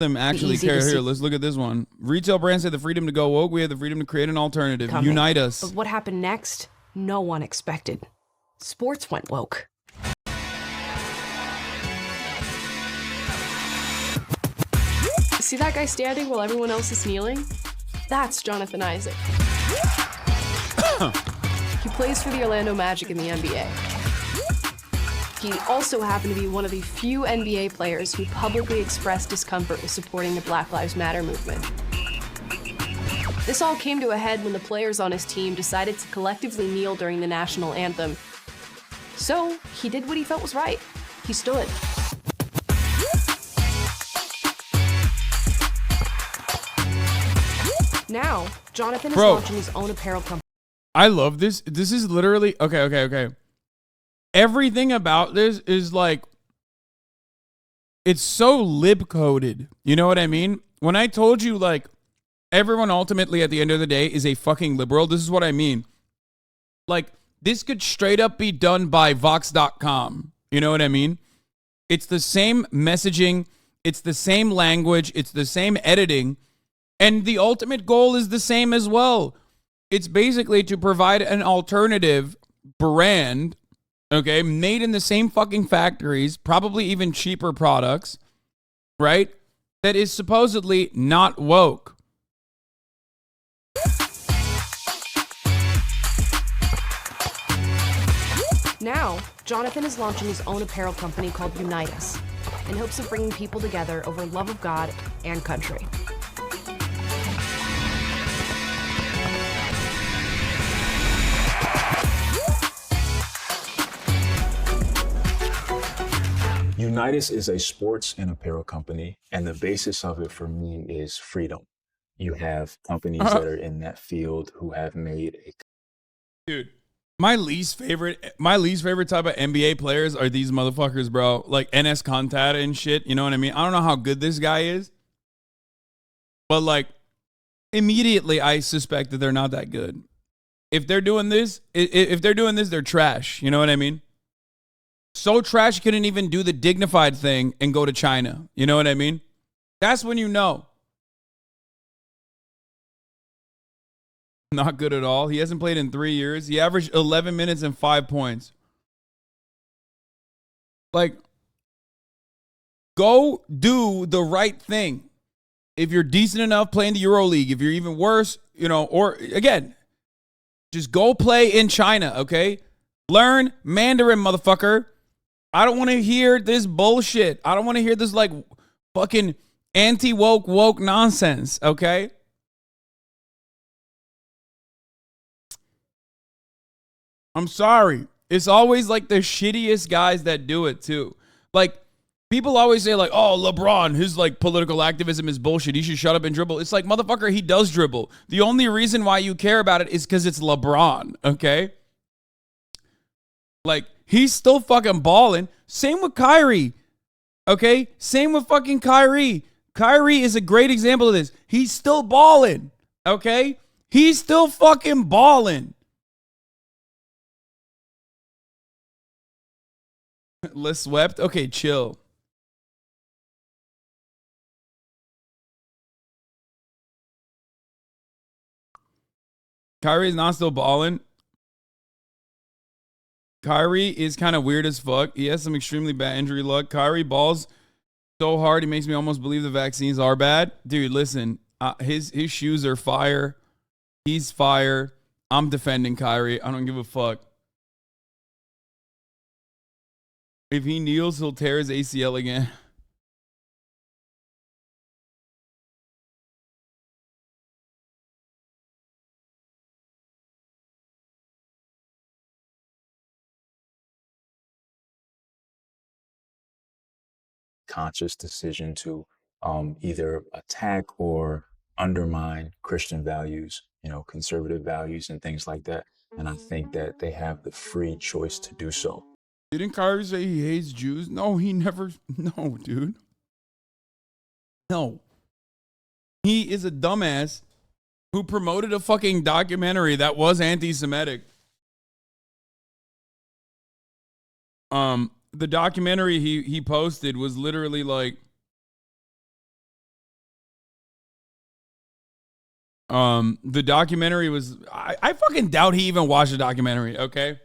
Them actually care. Here, let's look at this one. Retail brands have the freedom to go woke. We have the freedom to create an alternative. Unite us. But what happened next, no one expected. Sports went woke. See that guy standing while everyone else is kneeling? That's Jonathan Isaac. He plays for the Orlando Magic in the NBA. He also happened to be one of the few NBA players who publicly expressed discomfort with supporting the Black Lives Matter movement. This all came to a head when the players on his team decided to collectively kneel during the national anthem. So he did what he felt was right. He stood. Now, Jonathan is launching his own apparel company. I love this. This is literally okay. Everything about this is like, it's so lib coded. You know what I mean? When I told you, like, everyone ultimately at the end of the day is a fucking liberal, this is what I mean. Like, this could straight up be done by Vox.com. You know what I mean? It's the same messaging, it's the same language, it's the same editing, and the ultimate goal is the same as well. It's basically to provide an alternative brand, okay, made in the same fucking factories, probably even cheaper products, right? That is supposedly not woke. Now, Jonathan is launching his own apparel company called Unite Us, in hopes of bringing people together over love of God and country. Unite Us is a sports and apparel company, and the basis of it for me is freedom. You have companies that are in that field who have made a... Dude, my least favorite type of NBA players are these motherfuckers, bro. Like NS Contada and shit. You know what I mean? I don't know how good this guy is, but like immediately I suspect that they're not that good. If they're doing this, they're trash. You know what I mean? So trash you couldn't even do the dignified thing and go to China. You know what I mean? That's when you know. Not good at all. He hasn't played in 3 years. He averaged 11 minutes and 5 points. Like, go do the right thing. If you're decent enough, play in the EuroLeague. If you're even worse, you know, or again, just go play in China, okay? Learn Mandarin, motherfucker. I don't want to hear this bullshit. I don't want to hear this like fucking woke nonsense, okay? I'm sorry. It's always like the shittiest guys that do it too. Like, people always say like, oh, LeBron, his like political activism is bullshit. He should shut up and dribble. It's like, motherfucker, he does dribble. The only reason why you care about it is because it's LeBron, okay? Like, he's still fucking balling. Same with Kyrie, okay? Same with fucking Kyrie. Kyrie is a great example of this. He's still balling, okay? He's still fucking balling. Less swept? Okay, chill. Kyrie's not still balling. Kyrie is kind of weird as fuck. He has some extremely bad injury luck. Kyrie balls so hard, he makes me almost believe the vaccines are bad. Dude, listen, his shoes are fire. He's fire. I'm defending Kyrie. I don't give a fuck. If he kneels, he'll tear his ACL again. conscious decision to either attack or undermine Christian values, you know, conservative values and things like that. And I think that they have the free choice to do so. Didn't Kyrie say he hates Jews? No, he never. No, dude. No. He is a dumbass who promoted a fucking documentary that was anti-Semitic. The documentary he posted was literally like The documentary was, I fucking doubt he even watched the documentary, okay?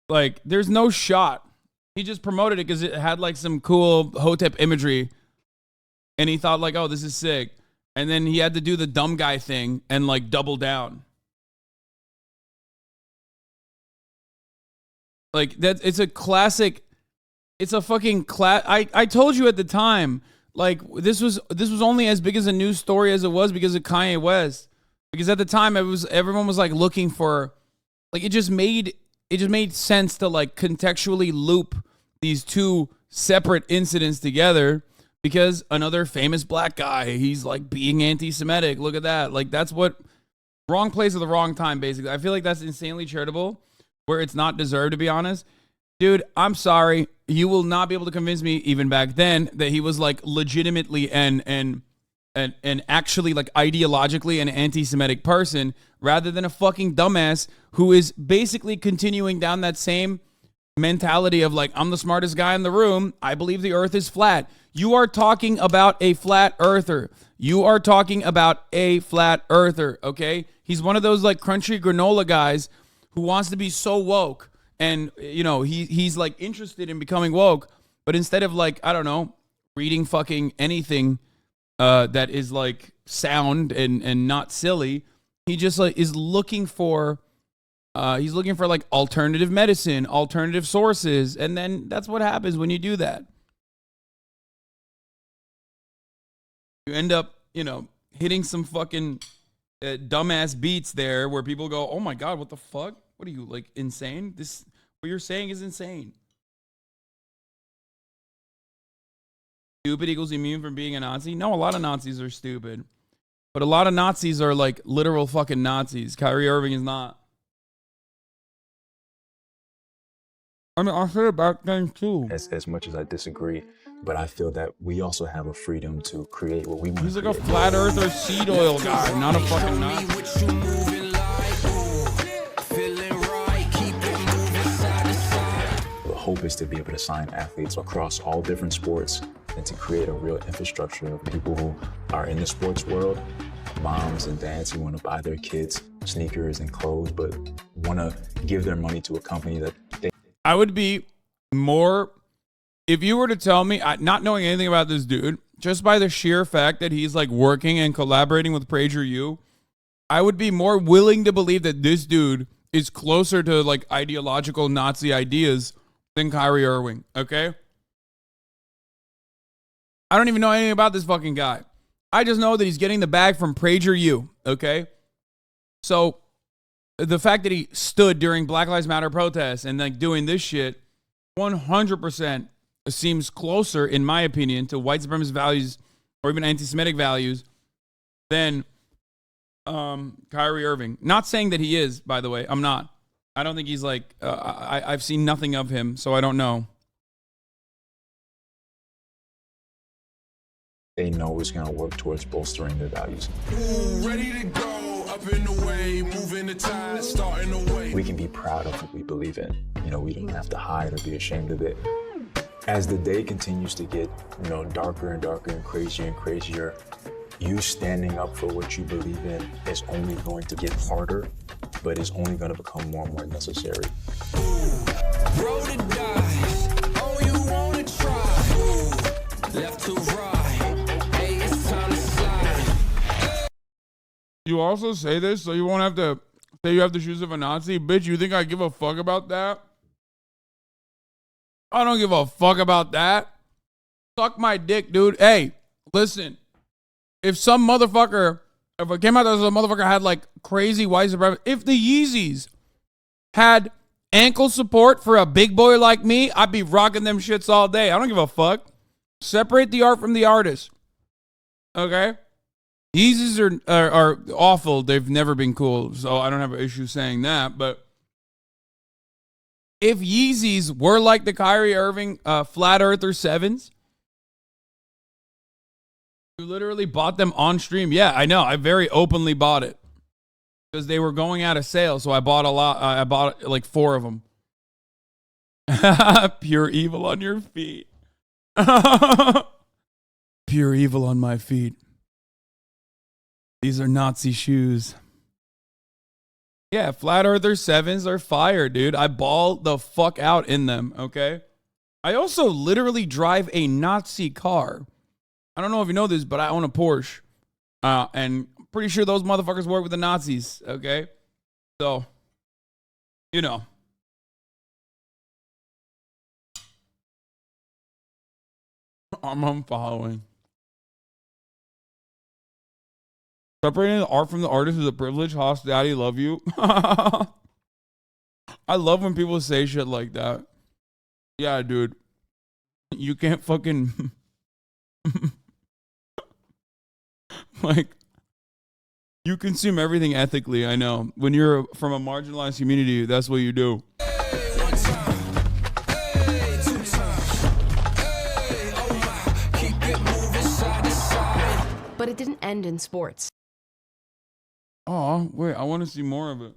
Like, there's no shot. He just promoted it because it had like some cool Hotep imagery. And he thought like, oh, this is sick. And then he had to do the dumb guy thing and like double down. Like that, it's a classic. It's a fucking I told you at the time, like this was only as big as a news story as it was because of Kanye West. Because at the time everyone was like looking for, like it just made sense to like contextually loop these two separate incidents together because another famous black guy, he's like being anti-Semitic. Look at that. Like that's what, wrong place at the wrong time, basically. I feel like that's insanely charitable where it's not deserved, to be honest. Dude, I'm sorry. You will not be able to convince me even back then that he was like legitimately and actually like ideologically an anti-Semitic person rather than a fucking dumbass who is basically continuing down that same mentality of like, I'm the smartest guy in the room. I believe the earth is flat. You are talking about a flat earther. You are talking about a flat earther, okay? He's one of those like crunchy granola guys who wants to be so woke. And, you know, he's like interested in becoming woke. But instead of like, I don't know, reading fucking anything that is like sound and not silly, he just like is looking for like alternative medicine, alternative sources. And then that's what happens when you do that. You end up, you know, hitting some fucking dumbass beats there where people go, oh my God, what the fuck? What are you, like, insane? What you're saying is insane. Stupid equals immune from being a Nazi? No, a lot of Nazis are stupid. But a lot of Nazis are, like, literal fucking Nazis. Kyrie Irving is not. I mean, I heard about things, too. As much as I disagree, but I feel that we also have a freedom to create what we want. He's like a flat earther seed oil guy, not a fucking Nazi. Hope is to be able to sign athletes across all different sports and to create a real infrastructure of people who are in the sports world, moms and dads who want to buy their kids sneakers and clothes, but want to give their money to a company that they... I would be more, if you were to tell me, not knowing anything about this dude, just by the sheer fact that he's like working and collaborating with PragerU, I would be more willing to believe that this dude is closer to like ideological Nazi ideas than Kyrie Irving, okay? I don't even know anything about this fucking guy. I just know that he's getting the bag from PragerU, okay? So the fact that he stood during Black Lives Matter protests and like doing this shit 100% seems closer, in my opinion, to white supremacist values or even anti-Semitic values than Kyrie Irving. Not saying that he is, by the way. I'm not. I don't think he's like, I've seen nothing of him, so I don't know. They know is going to work towards bolstering their values. Ready to go, up in the way, moving the tide, starting the way. We can be proud of what we believe in. You know, we don't have to hide or be ashamed of it. As the day continues to get, you know, darker and darker and crazier, you standing up for what you believe in is only going to get harder, but it's only going to become more and more necessary. Roll the dice, oh, you want to try. Left to right, hey, it's time to slide. You also say this so you won't have to say you have the shoes of a Nazi? Bitch, you think I give a fuck about that? I don't give a fuck about that. Suck my dick, dude. Hey, listen. If some motherfucker, if it came out that some motherfucker had like crazy white supremacy, if the Yeezys had ankle support for a big boy like me, I'd be rocking them shits all day. I don't give a fuck. Separate the art from the artist. Okay? Yeezys are awful. They've never been cool, so I don't have an issue saying that. But if Yeezys were like the Kyrie Irving Flat Earther 7s, you literally bought them on stream. Yeah, I know. I very openly bought it because they were going out of sale. So I bought a lot. I bought like 4 of them. Pure evil on your feet. Pure evil on my feet. These are Nazi shoes. Yeah, Flat Earther 7s are fire, dude. I ball the fuck out in them, okay? I also literally drive a Nazi car. I don't know if you know this, but I own a Porsche. And I'm pretty sure those motherfuckers work with the Nazis, okay? So, you know. I'm unfollowing. Separating the art from the artist is a privilege. Hoss, daddy, love you. I love when people say shit like that. Yeah, dude. You can't fucking... like, you consume everything ethically, I know. When you're from a marginalized community, that's what you do. But it didn't end in sports. Oh, wait, I want to see more of it.